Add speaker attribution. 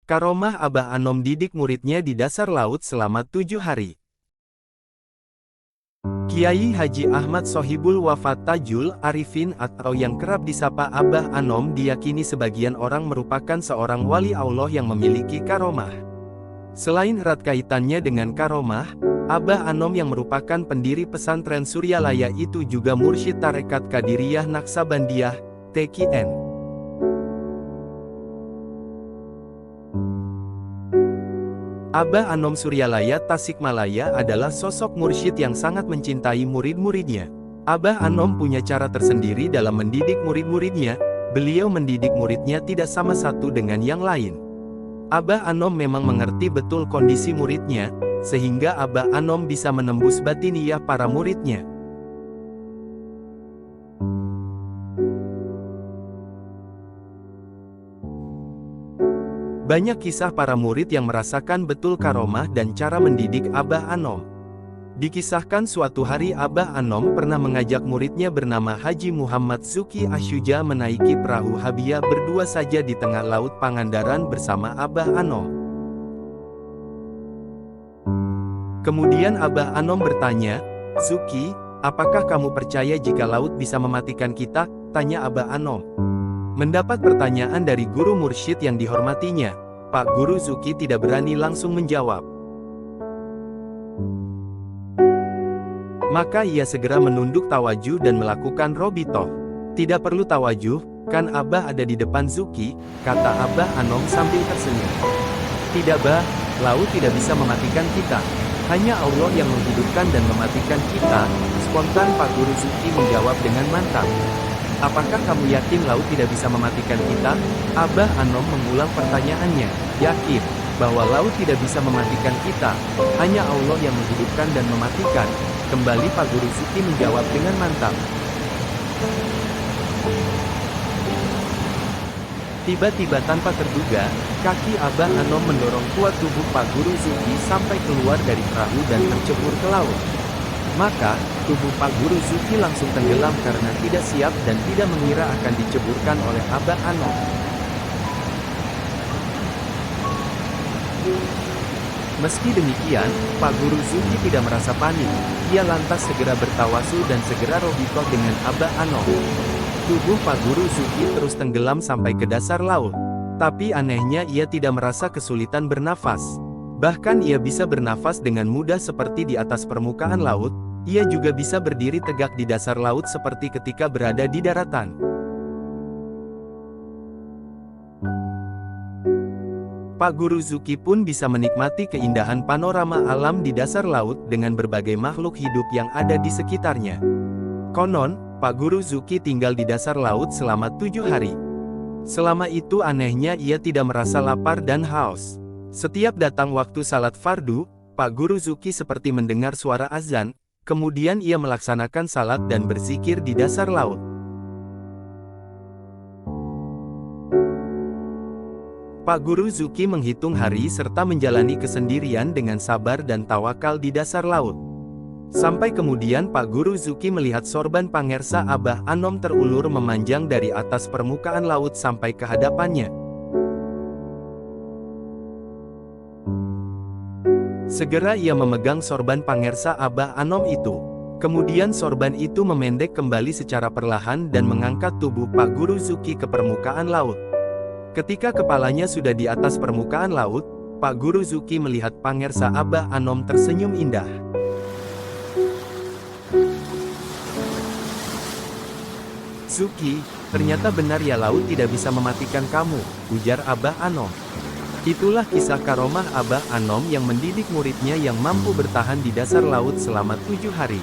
Speaker 1: Karomah Abah Anom didik muridnya di dasar laut selama 7 hari. Kiai Haji Ahmad Sohibul Wafat Tajul Arifin atau yang kerap disapa Abah Anom diyakini sebagian orang merupakan seorang wali Allah yang memiliki karomah. Selain erat kaitannya dengan karomah, Abah Anom yang merupakan pendiri pesantren Suryalaya itu juga mursyid Tarekat Qadiriyah Naksabandiyah, TQN. Abah Anom Suryalaya Tasikmalaya adalah sosok mursyid yang sangat mencintai murid-muridnya. Abah Anom punya cara tersendiri dalam mendidik murid-muridnya. Beliau mendidik muridnya tidak sama satu dengan yang lain. Abah Anom memang mengerti betul kondisi muridnya, sehingga Abah Anom bisa menembus batiniyah para muridnya. Banyak kisah para murid yang merasakan betul karomah dan cara mendidik Abah Anom. Dikisahkan suatu hari Abah Anom pernah mengajak muridnya bernama Haji Muhammad Zuki Asyuja menaiki perahu Habiyah berdua saja di tengah laut Pangandaran bersama Abah Anom. Kemudian Abah Anom bertanya, "Zuki, apakah kamu percaya jika laut bisa mematikan kita?" tanya Abah Anom. Mendapat pertanyaan dari guru mursyid yang dihormatinya, Pak Guru Zuki tidak berani langsung menjawab. Maka ia segera menunduk tawajuh dan melakukan robitoh. "Tidak perlu tawajuh, kan Abah ada di depan Zuki," kata Abah Anom sambil tersenyum. "Tidak bah, laut tidak bisa mematikan kita. Hanya Allah yang menghidupkan dan mematikan kita," spontan Pak Guru Zuki menjawab dengan mantap. "Apakah kamu yakin laut tidak bisa mematikan kita?" Abah Anom mengulang pertanyaannya. "Yakin bahwa laut tidak bisa mematikan kita, hanya Allah yang menghidupkan dan mematikan," kembali Pak Guru Zuki menjawab dengan mantap. Tiba-tiba tanpa terduga, kaki Abah Anom mendorong kuat tubuh Pak Guru Zuki sampai keluar dari perahu dan tercebur ke laut. Maka, tubuh Pak Guru Zuki langsung tenggelam karena tidak siap dan tidak mengira akan diceburkan oleh Abah Anom. Meski demikian, Pak Guru Zuki tidak merasa panik. Ia lantas segera bertawasul dan segera robitoh dengan Abah Anom. Tubuh Pak Guru Zuki terus tenggelam sampai ke dasar laut. Tapi anehnya ia tidak merasa kesulitan bernafas. Bahkan ia bisa bernafas dengan mudah seperti di atas permukaan laut. Ia juga bisa berdiri tegak di dasar laut seperti ketika berada di daratan. Pak Guru Zuki pun bisa menikmati keindahan panorama alam di dasar laut dengan berbagai makhluk hidup yang ada di sekitarnya. Konon, Pak Guru Zuki tinggal di dasar laut selama 7 hari. Selama itu anehnya ia tidak merasa lapar dan haus. Setiap datang waktu salat fardu, Pak Guru Zuki seperti mendengar suara azan, kemudian ia melaksanakan salat dan berzikir di dasar laut. Pak Guru Zuki menghitung hari serta menjalani kesendirian dengan sabar dan tawakal di dasar laut. Sampai kemudian Pak Guru Zuki melihat sorban pangersa Abah Anom terulur memanjang dari atas permukaan laut sampai ke hadapannya. Segera ia memegang sorban pangersa Abah Anom itu. Kemudian sorban itu memendek kembali secara perlahan dan mengangkat tubuh Pak Guru Zuki ke permukaan laut. Ketika kepalanya sudah di atas permukaan laut, Pak Guru Zuki melihat pangersa Abah Anom tersenyum indah. "Zuki, ternyata benar ya laut tidak bisa mematikan kamu," ujar Abah Anom. Itulah kisah karomah Abah Anom yang mendidik muridnya yang mampu bertahan di dasar laut selama 7 hari.